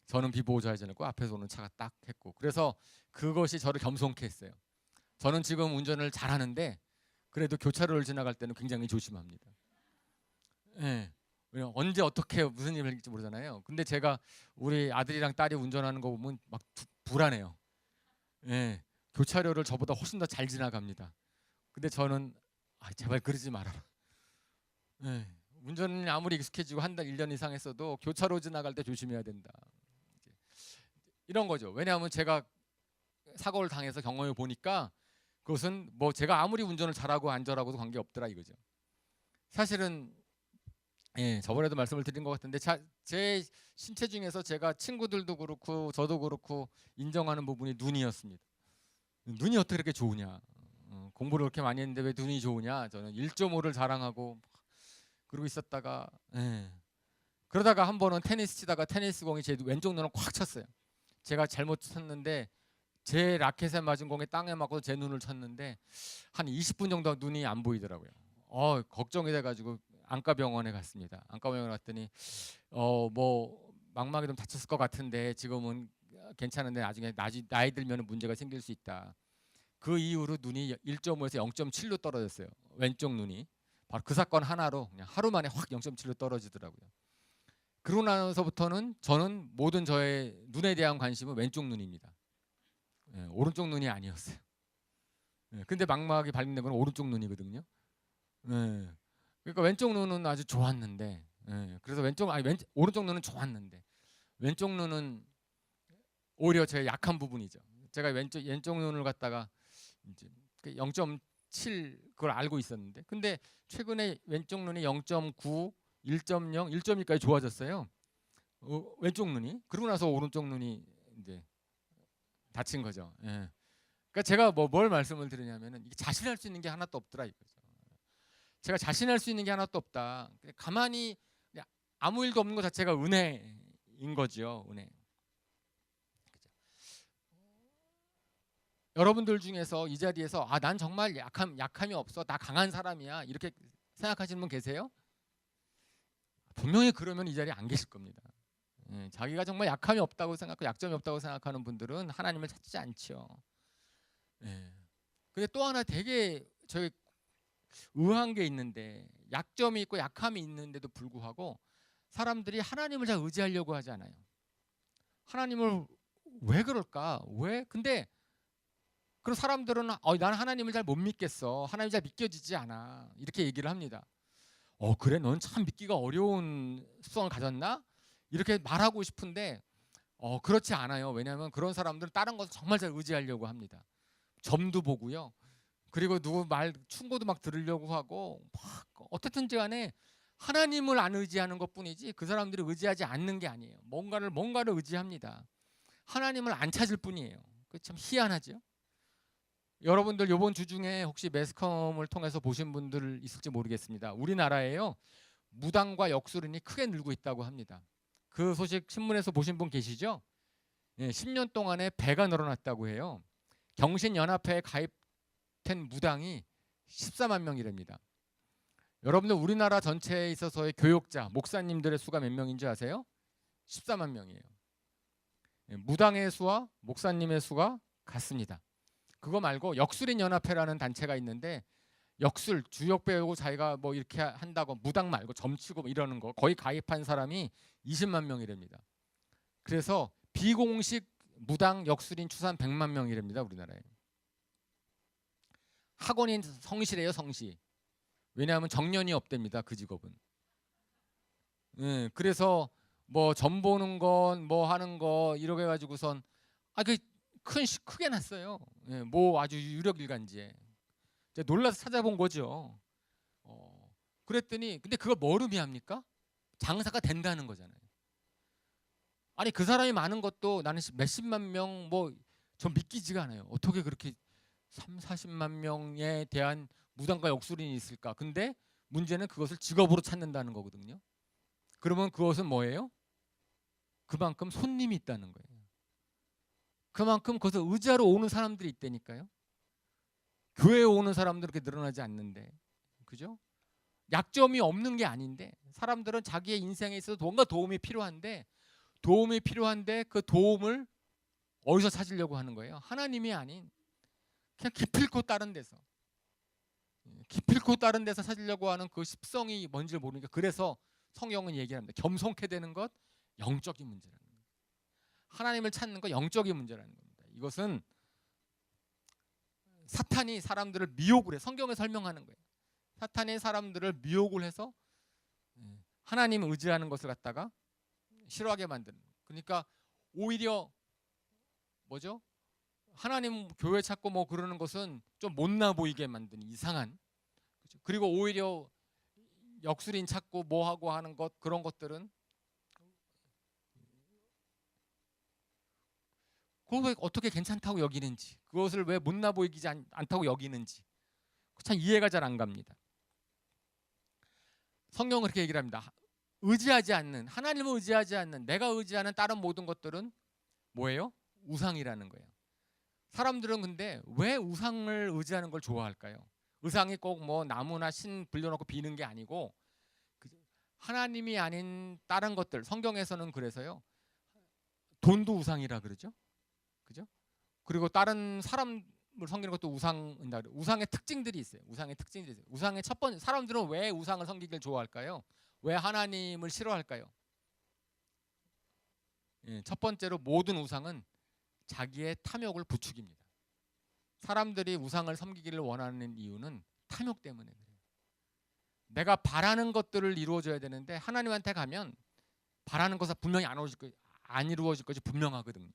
S1: 저는 비보호 좌회전했고 앞에서 오는 차가 딱 했고, 그래서 그것이 저를 겸손케 했어요. 저는 지금 운전을 잘하는데 그래도 교차로를 지나갈 때는 굉장히 조심합니다. 언제 어떻게 무슨 일을 할지 모르잖아요. 근데 제가 우리 아들이랑 딸이 운전하는 거 보면 막 불안해요. 교차로를 저보다 훨씬 더 잘 지나갑니다. 근데 저는 제발 그러지 말아라. 운전이 아무리 익숙해지고 한 달 1년 이상 했어도 교차로 지나갈 때 조심해야 된다. 이런 거죠. 왜냐하면 제가 사고를 당해서 경험해 보니까 그것은 뭐 제가 아무리 운전을 잘하고 안 잘하고도 관계없더라 이거죠. 사실은 저번에도 말씀을 드린 것 같은데 제 신체 중에서 제가 친구들도 그렇고 저도 그렇고 인정하는 부분이 눈이었습니다. 눈이 어떻게 그렇게 좋으냐. 공부를 그렇게 많이 했는데 왜 눈이 좋으냐. 저는 1.5를 자랑하고 그러고 있었다가 그러다가 한 번은 테니스 치다가 테니스 공이 제 왼쪽 눈을 꽉 쳤어요. 제가 잘못 쳤는데 제 라켓에 맞은 공이 땅에 맞고 제 눈을 쳤는데 한 20분 정도 눈이 안 보이더라고요. 걱정이 돼가지고 안과병원에 갔습니다. 안과병원에 갔더니 뭐 망막이 좀 다쳤을 것 같은데 지금은 괜찮은데 나중에 나이 들면 문제가 생길 수 있다. 그 이후로 눈이 1.5에서 0.7로 떨어졌어요. 왼쪽 눈이. 바로 그 사건 하나로 그냥 하루 만에 확 0.7로 떨어지더라고요. 그러고 나서부터는 저는 모든 저의 눈에 대한 관심은 왼쪽 눈입니다. 오른쪽 눈이 아니었어요. 근데 망막이 발림된 건 오른쪽 눈이거든요. 그러니까 왼쪽 눈은 아주 좋았는데, 그래서 오른쪽 눈은 좋았는데 왼쪽 눈은 오히려 제 약한 부분이죠. 제가 왼쪽 눈을 갖다가 이제 0.7 그걸 알고 있었는데, 근데 최근에 왼쪽 눈이 0.9, 1.0, 1.2까지 좋아졌어요. 왼쪽 눈이. 그러고 나서 오른쪽 눈이 이제 다친 거죠. 그러니까 제가 뭘 말씀을 드리냐면은 이게 자신할 수 있는 게 하나도 없더라 이거죠. 제가 자신할 수 있는 게 하나도 없다. 가만히 아무 일도 없는 것 자체가 은혜인 거죠. 은혜. 그죠? 여러분들 중에서 이 자리에서 난 정말 약함이 없어. 나 강한 사람이야. 이렇게 생각하시는 분 계세요? 분명히 그러면 이 자리에 안 계실 겁니다. 자기가 정말 약함이 없다고 생각하고 약점이 없다고 생각하는 분들은 하나님을 찾지 않죠. 근데 또 하나 되게 저희 의아한 게 있는데, 약점이 있고 약함이 있는데도 불구하고 사람들이 하나님을 잘 의지하려고 하지 않아요. 하나님을 왜 그럴까? 왜? 근데 그런 사람들은 나는 하나님을 잘 못 믿겠어. 하나님이 잘 믿겨지지 않아. 이렇게 얘기를 합니다. 그래? 넌 참 믿기가 어려운 습성을 가졌나? 이렇게 말하고 싶은데 그렇지 않아요. 왜냐하면 그런 사람들은 다른 것을 정말 잘 의지하려고 합니다. 점도 보고요. 그리고 누구 말 충고도 막 들으려고 하고 어떻든지 간에 하나님을 안 의지하는 것뿐이지 그 사람들이 의지하지 않는 게 아니에요. 뭔가를 의지합니다. 하나님을 안 찾을 뿐이에요. 그 참 희한하죠. 여러분들 이번 주 중에 혹시 매스컴을 통해서 보신 분들 있을지 모르겠습니다. 우리나라에요, 무당과 역술인이 크게 늘고 있다고 합니다. 그 소식 신문에서 보신 분 계시죠? 10년 동안에 배가 늘어났다고 해요. 경신연합회에 가입된 무당이 14만 명이랍니다. 여러분들 우리나라 전체에 있어서의 교역자, 목사님들의 수가 몇 명인지 아세요? 14만 명이에요. 무당의 수와 목사님의 수가 같습니다. 그거 말고 역술인 연합회라는 단체가 있는데, 역술 주역 배우고 자기가 뭐 이렇게 한다고 무당 말고 점치고 뭐 이러는 거 거의 가입한 사람이 20만 명이랍니다. 그래서 비공식 무당 역술인 추산 100만 명이랍니다. 우리나라에. 학원인 성실해요, 성실. 왜냐하면 정년이 없답니다. 그 직업은. 예, 그래서 뭐 점 보는 건 뭐 하는 거 이렇게 해가지고선 크게 났어요. 예, 뭐 아주 유력 일간지에 이제 놀라서 찾아본 거죠. 그랬더니 근데 그걸 뭘 의미합니까? 장사가 된다는 거잖아요. 아니 그 사람이 많은 것도 나는 몇십만 명 뭐 전 믿기지가 않아요. 어떻게 그렇게 3, 40만 명에 대한 무당과 역술인이 있을까? 근데 문제는 그것을 직업으로 찾는다는 거거든요. 그러면 그것은 뭐예요? 그만큼 손님이 있다는 거예요. 그만큼 그것을 의지하러 오는 사람들이 있다니까요. 교회에 오는 사람들은 그렇게 늘어나지 않는데, 그죠? 약점이 없는 게 아닌데 사람들은 자기의 인생에 있어서 뭔가 도움이 필요한데 그 도움을 어디서 찾으려고 하는 거예요? 하나님이 아닌 그냥 기필코 다른 데서 찾으려고 하는 그 습성이 뭔지를 모르니까 그래서 성경은 얘기합니다. 겸손케 되는 것 영적인 문제라는 거예요. 하나님을 찾는 것 영적인 문제라는 겁니다. 이것은 사탄이 사람들을 미혹을 해. 성경에 설명하는 거예요. 사탄이 사람들을 미혹을 해서 하나님을 의지하는 것을 갖다가 싫어하게 만드는 거예요. 그러니까 오히려 뭐죠? 하나님 교회 찾고 뭐 그러는 것은 좀 못나 보이게 만드는 이상한. 그렇죠? 그리고 오히려 역술인 찾고 뭐 하고 하는 것 그런 것들은 그걸 왜 어떻게 괜찮다고 여기는지, 그것을 왜 못나 보이지 않다고 여기는지 참 이해가 잘 안 갑니다. 성경은 그렇게 얘기를 합니다. 의지하지 않는, 하나님을 의지하지 않는, 내가 의지하는 다른 모든 것들은 뭐예요? 우상이라는 거예요. 사람들은 근데 왜 우상을 의지하는 걸 좋아할까요? 우상이 꼭 뭐 나무나 신 불려놓고 비는 게 아니고 하나님이 아닌 다른 것들, 성경에서는 그래서요 돈도 우상이라 그러죠. 그죠? 그리고 다른 사람을 섬기는 것도 우상이다. 우상의 특징들이 있어요. 우상의 첫 번째, 사람들은 왜 우상을 섬기길 좋아할까요? 왜 하나님을 싫어할까요? 첫 번째로 모든 우상은 자기의 탐욕을 부추깁니다. 사람들이 우상을 섬기기를 원하는 이유는 탐욕 때문에 그래요. 내가 바라는 것들을 이루어줘야 되는데 하나님한테 가면 바라는 것은 분명히 안 이루어질 것이 분명하거든요.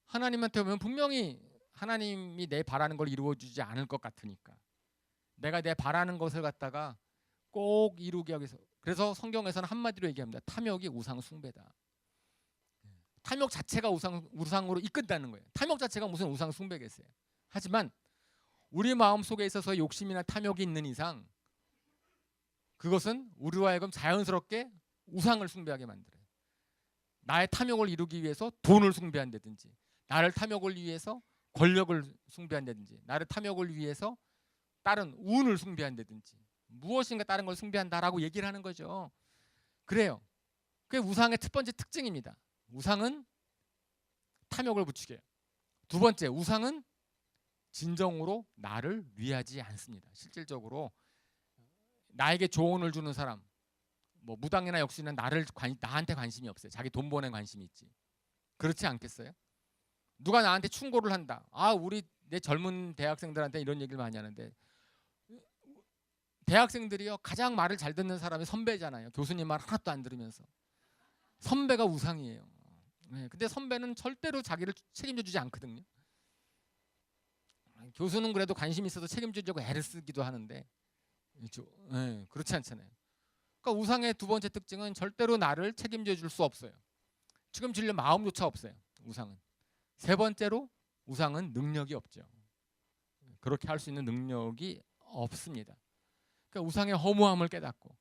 S1: 하나님한테 오면 분명히 하나님이 내 바라는 걸 이루어주지 않을 것 같으니까 내가 내 바라는 것을 갖다가 꼭 이루게 하기 위해서, 그래서 성경에서는 한마디로 얘기합니다. 탐욕이 우상 숭배다. 탐욕 자체가 우상으로 이끈다는 거예요. 탐욕 자체가 무슨 우상 숭배겠어요. 하지만 우리 마음속에 있어서 욕심이나 탐욕이 있는 이상 그것은 우리로 하여금 자연스럽게 우상을 숭배하게 만들어요. 나의 탐욕을 이루기 위해서 돈을 숭배한다든지, 나를 탐욕을 위해서 권력을 숭배한다든지, 나를 탐욕을 위해서 다른 운을 숭배한다든지, 무엇인가 다른 걸 숭배한다라고 얘기를 하는 거죠. 그래요. 그게 우상의 첫 번째 특징입니다. 우상은 탐욕을 부추겨요. 두 번째, 우상은 진정으로 나를 위하지 않습니다. 실질적으로 나에게 조언을 주는 사람, 뭐 무당이나 역시는 나한테 관심이 없어요. 자기 돈 버는 관심이 있지. 그렇지 않겠어요? 누가 나한테 충고를 한다. 내 젊은 대학생들한테 이런 얘기를 많이 하는데, 대학생들이요 가장 말을 잘 듣는 사람이 선배잖아요. 교수님 말 하나도 안 들으면서. 선배가 우상이에요. 근데 선배는 절대로 자기를 책임져 주지 않거든요. 교수는 그래도 관심 있어서 책임져 주려고 애를 쓰기도 하는데 그렇지 않잖아요. 그러니까 우상의 두 번째 특징은 절대로 나를 책임져 줄 수 없어요. 책임질 마음조차 없어요. 우상은. 세 번째로 우상은 능력이 없죠. 그렇게 할 수 있는 능력이 없습니다. 그러니까 우상의 허무함을 깨닫고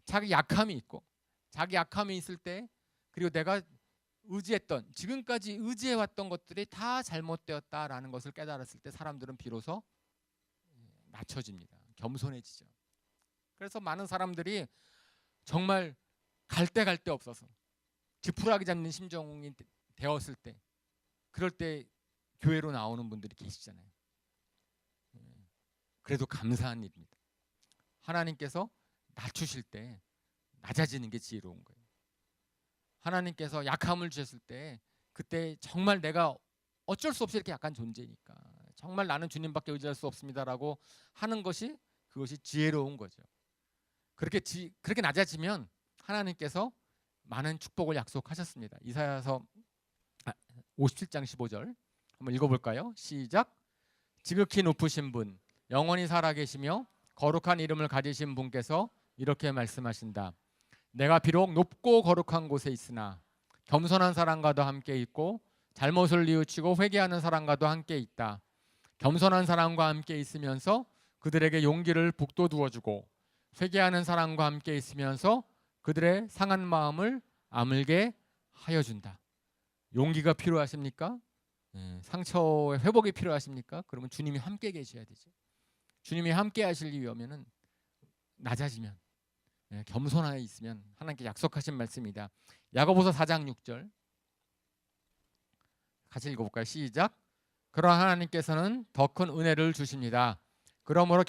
S1: 자기 약함이 있고, 자기 약함이 있을 때, 그리고 내가 지금까지 의지해왔던 것들이 다 잘못되었다라는 것을 깨달았을 때 사람들은 비로소 낮춰집니다. 겸손해지죠. 그래서 많은 사람들이 정말 갈 데 없어서 지푸라기 잡는 심정이 되었을 때, 그럴 때 교회로 나오는 분들이 계시잖아요. 그래도 감사한 일입니다. 하나님께서 낮추실 때 낮아지는 게 지혜로운 거예요. 하나님께서 약함을 주셨을 때 그때 정말 내가 어쩔 수 없이 이렇게 약한 존재니까 정말 나는 주님밖에 의지할 수 없습니다라고 하는 것이 그것이 지혜로운 거죠. 그렇게 낮아지면 하나님께서 많은 축복을 약속하셨습니다. 이사야서 57장 15절 한번 읽어볼까요? 시작. 지극히 높으신 분, 영원히 살아계시며 거룩한 이름을 가지신 분께서 이렇게 말씀하신다. 내가 비록 높고 거룩한 곳에 있으나 겸손한 사람과도 함께 있고 잘못을 뉘우치고 회개하는 사람과도 함께 있다. 겸손한 사람과 함께 있으면서 그들에게 용기를 북돋우어주고 회개하는 사람과 함께 있으면서 그들의 상한 마음을 아물게 하여준다. 용기가 필요하십니까? 상처의 회복이 필요하십니까? 그러면 주님이 함께 계셔야 되죠. 주님이 함께 하시기 위하면은 낮아지면, 겸손하게 있으면 하나님께 약속하신 말씀이다. 야고보서 4장 6절 같이 읽어볼까요? 시작. 그러나 하나님께서는 더 큰 은혜를 주십니다. 그러므로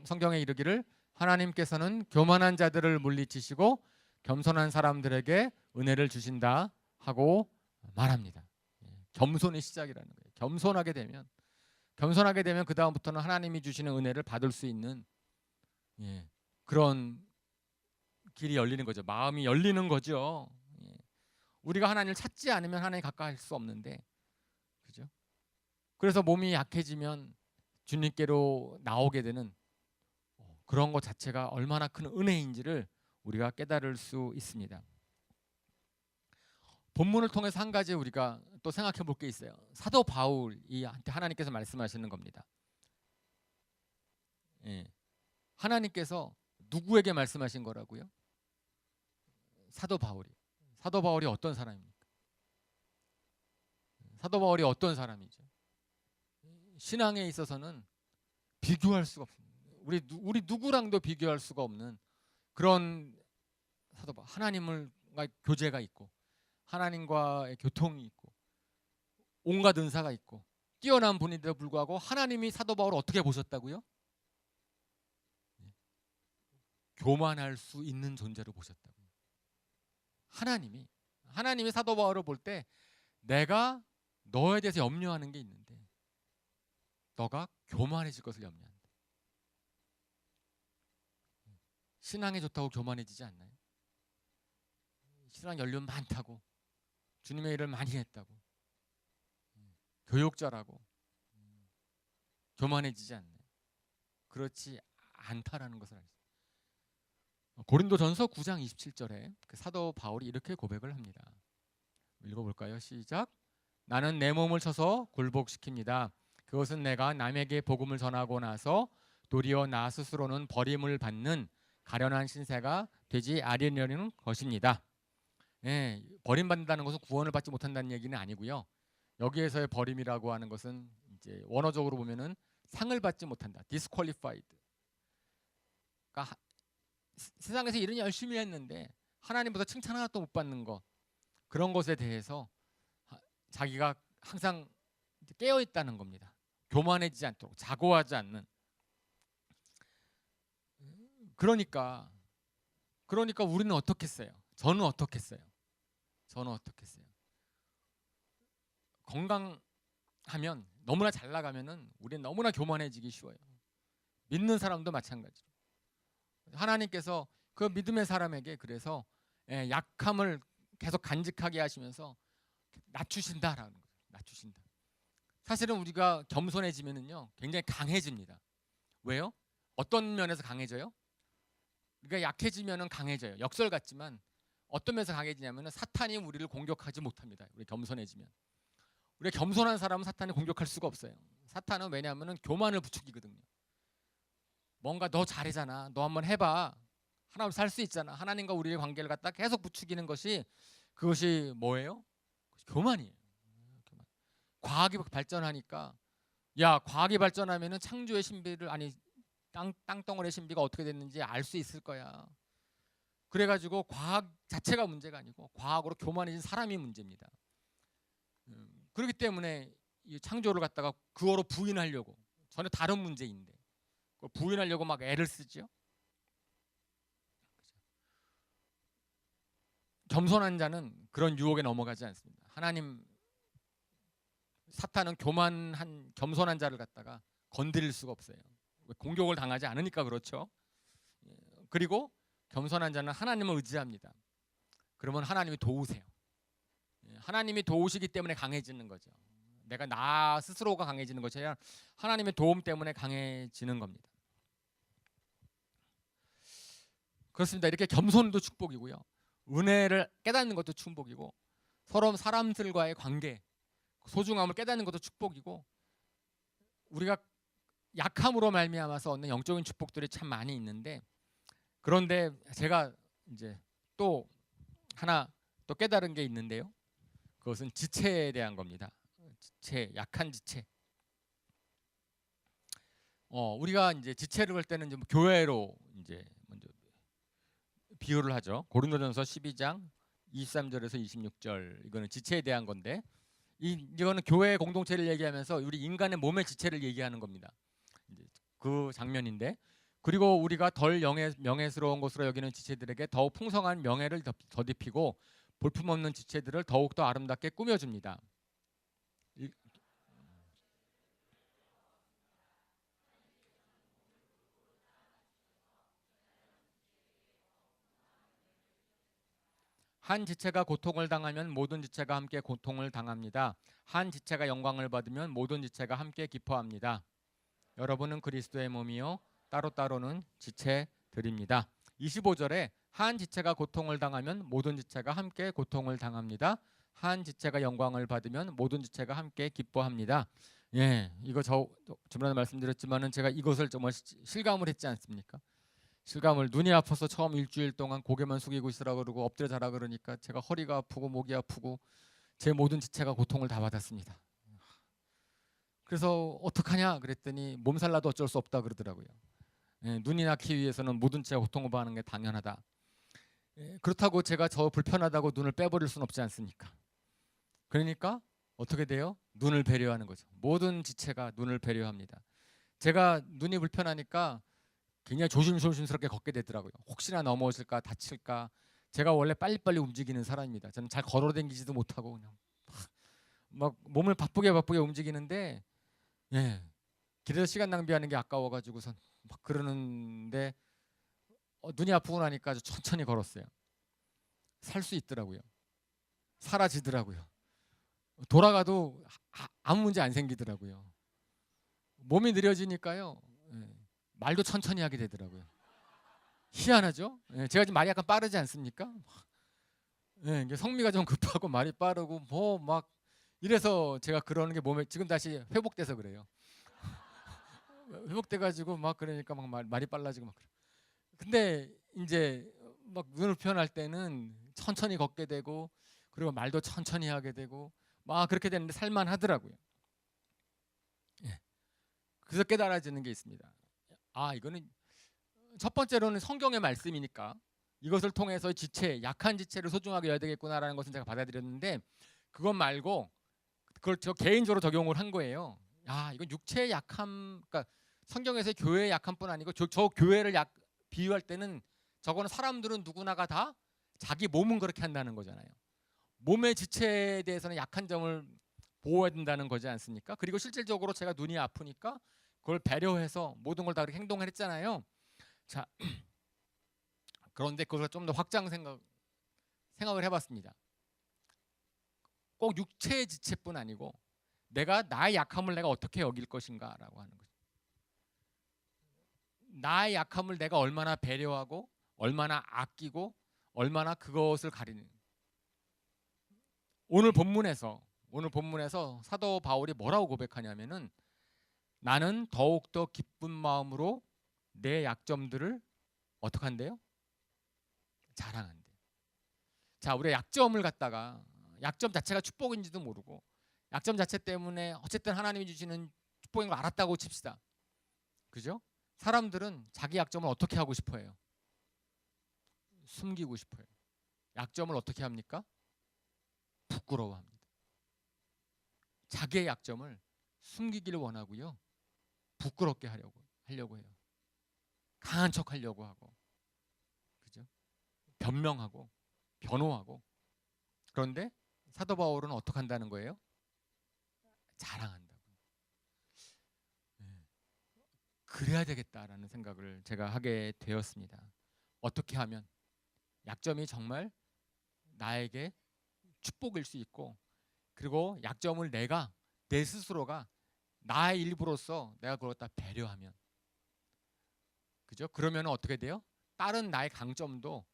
S1: 성경에 이르기를 하나님께서는 교만한 자들을 물리치시고 겸손한 사람들에게 은혜를 주신다 하고 말합니다. 겸손의 시작이라는 거예요. 겸손하게 되면 그 다음부터는 하나님이 주시는 은혜를 받을 수 있는 그런 길이 열리는 거죠. 마음이 열리는 거죠. 우리가 하나님을 찾지 않으면 하나님 가까이 할 수 없는데, 그죠? 그래서 몸이 약해지면 주님께로 나오게 되는 그런 것 자체가 얼마나 큰 은혜인지를 우리가 깨달을 수 있습니다. 본문을 통해서 한 가지 우리가 또 생각해 볼 게 있어요. 사도 바울이 하나님께서 말씀하시는 겁니다. 하나님께서 누구에게 말씀하신 거라고요? 사도 바울이 어떤 사람입니까? 사도 바울이 어떤 사람이죠? 신앙에 있어서는 비교할 수가 없습니다. 우리 누구랑도 비교할 수가 없는 그런 사도 바울. 하나님과 교제가 있고 하나님과의 교통이 있고 온갖 은사가 있고 뛰어난 분인데도 불구하고 하나님이 사도 바울을 어떻게 보셨다고요? 교만할 수 있는 존재로 보셨다고요. 하나님이 사도 바울을 볼 때 내가 너에 대해서 염려하는 게 있는데 너가 교만해질 것을 염려한다. 신앙이 좋다고 교만해지지 않나요? 신앙 연륜 많다고 주님의 일을 많이 했다고 교육자라고 교만해지지 않나요? 그렇지 않다라는 것을 알죠. 고린도전서 9장 27절에 사도 바울이 이렇게 고백을 합니다. 읽어볼까요? 시작. 나는 내 몸을 쳐서 굴복시킵니다. 그것은 내가 남에게 복음을 전하고 나서 도리어 나 스스로는 버림을 받는 가련한 신세가 되지 아니하려는 것입니다. 버림받는다는 것은 구원을 받지 못한다는 얘기는 아니고요. 여기에서의 버림이라고 하는 것은 이제 원어적으로 보면은 상을 받지 못한다. disqualified. 그러니까 세상에서 일은 열심히 했는데 하나님보다 칭찬 하나도 못 받는 것, 그런 것에 대해서 자기가 항상 깨어 있다는 겁니다. 교만해지지 않도록 자고하지 않는. 그러니까 우리는 어떻게 했어요? 저는 어떻게 했어요? 건강하면 너무나 잘 나가면은 우리는 너무나 교만해지기 쉬워요. 믿는 사람도 마찬가지로. 하나님께서 그 믿음의 사람에게 그래서 약함을 계속 간직하게 하시면서 낮추신다라는 거예요. 낮추신다. 사실은 우리가 겸손해지면은요 굉장히 강해집니다. 왜요? 어떤 면에서 강해져요? 우리가 약해지면은 강해져요. 역설 같지만 어떤 면에서 강해지냐면은 사탄이 우리를 공격하지 못합니다. 우리 겸손해지면. 우리가 겸손한 사람은 사탄이 공격할 수가 없어요. 사탄은 왜냐하면은 교만을 부추기거든요. 뭔가 너 잘하잖아. 너 한번 해봐. 하나님 살 수 있잖아. 하나님과 우리의 관계를 갖다 계속 부추기는 것이 그것이 뭐예요? 교만이에요. 교만. 과학이 발전하니까 과학이 발전하면은 창조의 신비를 땅덩어리의 신비가 어떻게 됐는지 알 수 있을 거야. 그래가지고 과학 자체가 문제가 아니고 과학으로 교만해진 사람이 문제입니다. 그렇기 때문에 이 창조를 갖다가 그거로 부인하려고 전혀 다른 문제인데 그걸 부인하려고 막 애를 쓰죠. 겸손한 자는 그런 유혹에 넘어가지 않습니다. 사탄은 교만한 겸손한 자를 갖다가 건드릴 수가 없어요. 공격을 당하지 않으니까 그렇죠. 그리고 겸손한 자는 하나님을 의지합니다. 그러면 하나님이 도우세요. 하나님이 도우시기 때문에 강해지는 거죠. 내가 나 스스로가 강해지는 것이 아니라 하나님의 도움 때문에 강해지는 겁니다. 그렇습니다. 이렇게 겸손도 축복이고요. 은혜를 깨닫는 것도 축복이고, 서로 사람들과의 관계, 소중함을 깨닫는 것도 축복이고, 우리가 약함으로 말미암아서 얻는 영적인 축복들이 참 많이 있는데, 그런데 제가 이제 또 하나 또 깨달은 게 있는데요. 그것은 지체에 대한 겁니다. 지체, 약한 지체. 우리가 이제 지체를 할 때는 좀 교회로 이제 먼저 비유를 하죠. 고린도전서 12장 23절에서 26절, 이거는 지체에 대한 건데, 이거는 교회 공동체를 얘기하면서 우리 인간의 몸의 지체를 얘기하는 겁니다. 이제 그 장면인데, 그리고 우리가 덜 명예스러운 것으로 여기는 지체들에게 더욱 풍성한 명예를 덧입히고 볼품없는 지체들을 더욱 더 아름답게 꾸며줍니다. 한 지체가 고통을 당하면 모든 지체가 함께 고통을 당합니다. 한 지체가 영광을 받으면 모든 지체가 함께 기뻐합니다. 여러분은 그리스도의 몸이요 따로따로는 지체들입니다. 25절에 한 지체가 고통을 당하면 모든 지체가 함께 고통을 당합니다. 한 지체가 영광을 받으면 모든 지체가 함께 기뻐합니다. 예, 이거 저번에 말씀드렸지만은 제가 이것을 정말 실감을 했지 않습니까? 실감을, 눈이 아파서 처음 일주일 동안 고개만 숙이고 있으라 그러고 엎드려 자라 그러니까 제가 허리가 아프고 목이 아프고 제 모든 지체가 고통을 다 받았습니다. 그래서 어떡하냐 그랬더니 몸살나도 어쩔 수 없다 그러더라고요. 눈이 낫기 위해서는 모든 지체가 고통을 받는 게 당연하다. 그렇다고 제가 저 불편하다고 눈을 빼버릴 수는 없지 않습니까? 그러니까 어떻게 돼요? 눈을 배려하는 거죠. 모든 지체가 눈을 배려합니다. 제가 눈이 불편하니까 굉장히 조심스럽게 걷게 되더라고요. 혹시나 넘어질까 다칠까. 제가 원래 빨리빨리 움직이는 사람입니다. 저는 잘 걸어다니지도 못하고 그냥 막 몸을 바쁘게 움직이는데, 예, 길에서 시간 낭비하는 게 아까워가지고선 막 그러는데 눈이 아프고 나니까 아주 천천히 걸었어요. 살 수 있더라고요. 사라지더라고요. 돌아가도 아무 문제 안 생기더라고요. 몸이 느려지니까요. 예, 말도 천천히 하게 되더라고요. 희한하죠? 예, 제가 지금 말이 약간 빠르지 않습니까? 예, 성미가 좀 급하고 말이 빠르고 뭐 막 이래서 제가 그러는 게 몸에 지금 다시 회복돼서 그래요. 회복돼가지고 막 그러니까 막 말이 빨라지고 막 그래. 근데 이제 막 눈을 표현할 때는 천천히 걷게 되고 그리고 말도 천천히 하게 되고 막 그렇게 되는데 살만하더라고요. 예. 그래서 깨달아지는 게 있습니다. 아, 이거는 첫 번째로는 성경의 말씀이니까 이것을 통해서 지체, 약한 지체를 소중하게 여야 되겠구나라는 것은 제가 받아들였는데, 그것 말고 그걸 저 개인적으로 적용을 한 거예요. 아, 이건 육체의 약함, 그러니까 성경에서 교회의 약함뿐 아니고 저 교회를 비유할 때는 저거는 사람들은 누구나가 다 자기 몸은 그렇게 한다는 거잖아요. 몸의 지체에 대해서는 약한 점을 보호해야 된다는 거지 않습니까? 그리고 실질적으로 제가 눈이 아프니까 그걸 배려해서 모든 걸 다 그렇게 행동을 했잖아요. 자, 그런데 그걸 좀 더 생각을 해봤습니다. 꼭 육체의 지체뿐 아니고 내가 나의 약함을 내가 어떻게 여길 것인가라고 하는 거죠. 나의 약함을 내가 얼마나 배려하고 얼마나 아끼고 얼마나 그것을 가리는. 오늘 본문에서 사도 바울이 뭐라고 고백하냐면은 나는 더욱더 기쁜 마음으로 내 약점들을 어떻게 한대요? 자랑한대. 자, 우리가 약점을 갖다가 약점 자체가 축복인지도 모르고 약점 자체 때문에 어쨌든 하나님이 주시는 축복인 걸 알았다고 칩시다. 그죠? 사람들은 자기 약점을 어떻게 하고 싶어해요? 숨기고 싶어요. 약점을 어떻게 합니까? 부끄러워합니다. 자기의 약점을 숨기기를 원하고요. 부끄럽게 하려고 해요. 강한 척 하려고 하고. 그죠? 변명하고 변호하고. 그런데 사도 바울은 어떻게 한다는 거예요? 자랑한다고. 그래야 되겠다라는 생각을 제가 하게 되었습니다. 어떻게 하면 약점이 정말 나에게 축복일 수 있고, 그리고 약점을 내 스스로가 나의 일부로서 내가 그걸 다 배려하면, 그죠? 그러면 어떻게 돼요? 다른 나의 강점도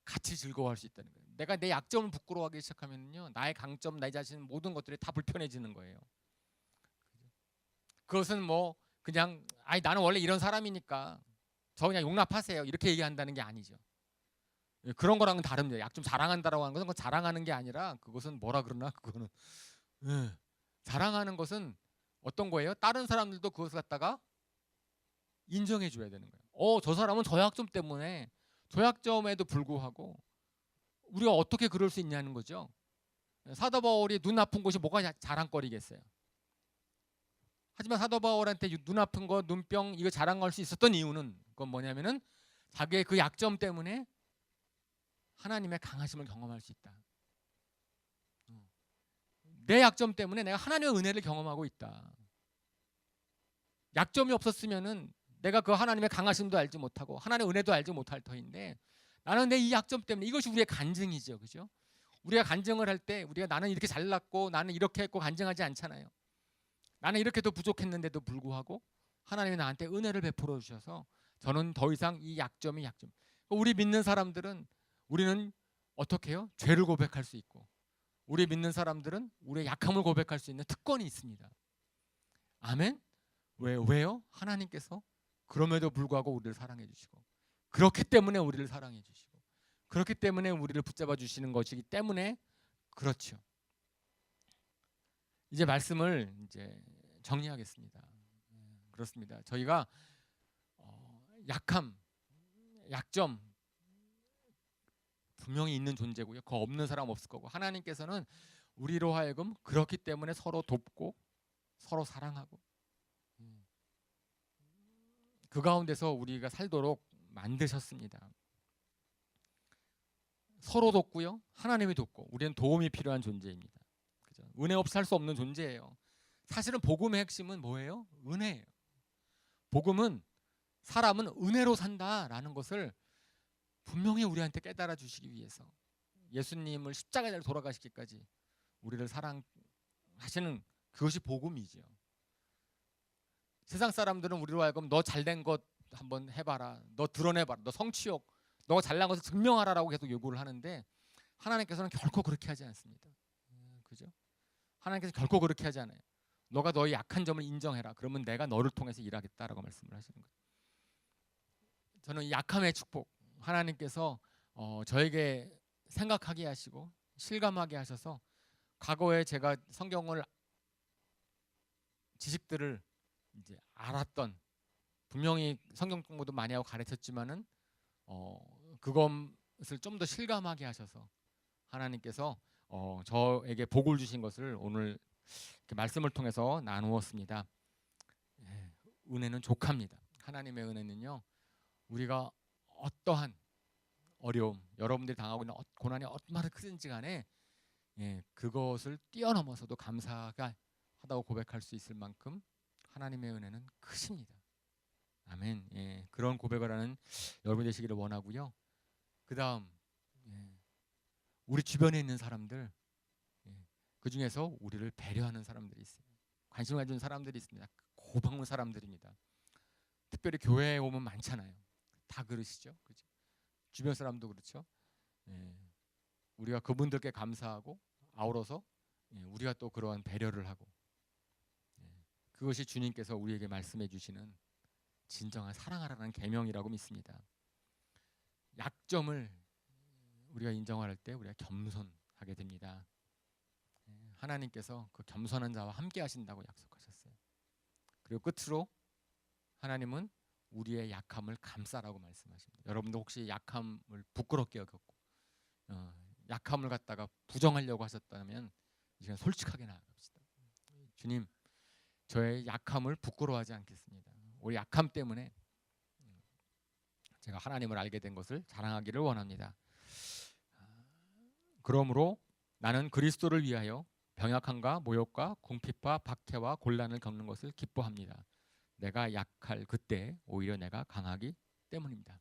S1: 같이 즐거워할 수 있다는 거예요. 내가 내 약점을 부끄러워하기 시작하면요, 나의 강점, 나의 자신 모든 것들이 다 불편해지는 거예요. 그것은 뭐 그냥 아니 나는 원래 이런 사람이니까 저 그냥 용납하세요 이렇게 얘기한다는 게 아니죠. 그런 거랑은 다릅니다. 약점 자랑한다라고 하는 것은 그건 자랑하는 게 아니라, 그것은 뭐라 그러나, 그거는 자랑하는 것은 어떤 거예요? 다른 사람들도 그것을 갖다가 인정해 줘야 되는 거예요. 저 사람은 저 약점 때문에, 저 약점에도 불구하고 우리가 어떻게 그럴 수 있냐는 거죠. 사도 바울이 눈 아픈 곳이 뭐가 자랑거리겠어요. 하지만 사도 바울한테 눈 아픈 거, 눈병 이거 자랑할 수 있었던 이유는 그건 뭐냐면은 자기의 그 약점 때문에 하나님의 강하심을 경험할 수 있다. 내 약점 때문에 내가 하나님의 은혜를 경험하고 있다. 약점이 없었으면은 내가 그 하나님의 강하심도 알지 못하고 하나님의 은혜도 알지 못할 터인데, 나는 내 이 약점 때문에, 이것이 우리의 간증이죠. 그죠? 우리가 간증을 할 때 우리가 나는 이렇게 잘났고 나는 이렇게 했고 간증하지 않잖아요. 나는 이렇게도 부족했는데도 불구하고 하나님이 나한테 은혜를 베풀어 주셔서 저는 더 이상 이 약점이 약점. 우리 믿는 사람들은, 우리는 어떻게 해요? 죄를 고백할 수 있고, 우리 믿는 사람들은 우리의 약함을 고백할 수 있는 특권이 있습니다. 아멘. 왜요? 하나님께서 그럼에도 불구하고 우리를 사랑해 주시고, 그렇기 때문에 우리를 사랑해 주시고, 그렇기 때문에 우리를 붙잡아 주시는 것이기 때문에 그렇죠. 이제 말씀을 이제 정리하겠습니다. 그렇습니다. 저희가 약함, 약점 분명히 있는 존재고요. 그거 없는 사람 없을 거고, 하나님께서는 우리로 하여금 그렇기 때문에 서로 돕고 서로 사랑하고 그 가운데서 우리가 살도록 만드셨습니다. 서로 돕고요, 하나님이 돕고, 우리는 도움이 필요한 존재입니다. 그죠? 은혜 없이 살 수 없는 존재예요. 사실은 복음의 핵심은 뭐예요? 은혜예요. 복음은 사람은 은혜로 산다라는 것을 분명히 우리한테 깨달아 주시기 위해서 예수님을 십자가에 달려 돌아가시기까지 우리를 사랑하시는, 그것이 복음이죠. 세상 사람들은 우리로 하여금 너 잘된 것 한번 해봐라, 너 드러내봐라, 너 성취욕, 너가 잘난 것을 증명하라라고 계속 요구를 하는데, 하나님께서는 결코 그렇게 하지 않습니다. 그죠? 하나님께서 결코 그렇게 하지 않아요. 너가 너의 약한 점을 인정해라. 그러면 내가 너를 통해서 일하겠다라고 말씀을 하시는 거예요. 저는 이 약함의 축복, 하나님께서 저에게 생각하게 하시고 실감하게 하셔서, 과거에 제가 성경을 지식들을 이제 알았던, 분명히 성경 공부도 많이 하고 가르쳤지만은 그것을 좀 더 실감하게 하셔서 하나님께서 저에게 복을 주신 것을 오늘 이렇게 말씀을 통해서 나누었습니다. 은혜는 족합니다. 하나님의 은혜는요, 우리가 어떠한 어려움, 여러분들이 당하고 있는 고난이 얼마나 크든지 간에 그것을 뛰어넘어서도 감사가 하다고 고백할 수 있을 만큼 하나님의 은혜는 크십니다. 아멘. 그런 고백을 하는 여러분 되시기를 원하고요. 그 다음, 우리 주변에 있는 사람들, 그 중에서 우리를 배려하는 사람들이 있어요. 관심을 가지는 사람들이 있습니다. 고마운 사람들입니다. 특별히 교회에 오면 많잖아요. 다 그러시죠, 그죠? 주변 사람도 그렇죠. 우리가 그분들께 감사하고 아우러서 우리가 또 그러한 배려를 하고, 그것이 주님께서 우리에게 말씀해 주시는 진정한 사랑하라는 계명이라고 믿습니다. 약점을 우리가 인정할 때 우리가 겸손하게 됩니다. 하나님께서 그 겸손한 자와 함께 하신다고 약속하셨어요. 그리고 끝으로 하나님은 우리의 약함을 감싸라고 말씀하십니다. 여러분도 혹시 약함을 부끄럽게 여겼고 약함을 갖다가 부정하려고 하셨다면 이제 솔직하게 나아갑시다. 주님, 저의 약함을 부끄러워하지 않겠습니다. 우리 약함 때문에 제가 하나님을 알게 된 것을 자랑하기를 원합니다. 그러므로 나는 그리스도를 위하여 병약함과 모욕과 궁핍과 박해와 곤란을 겪는 것을 기뻐합니다. 내가 약할 그때 오히려 내가 강하기 때문입니다.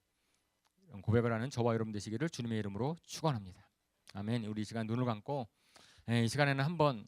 S1: 이런 고백을 하는 저와 여러분 되시기를 주님의 이름으로 축원합니다. 아멘. 우리 이 시간 눈을 감고 이 시간에는 한번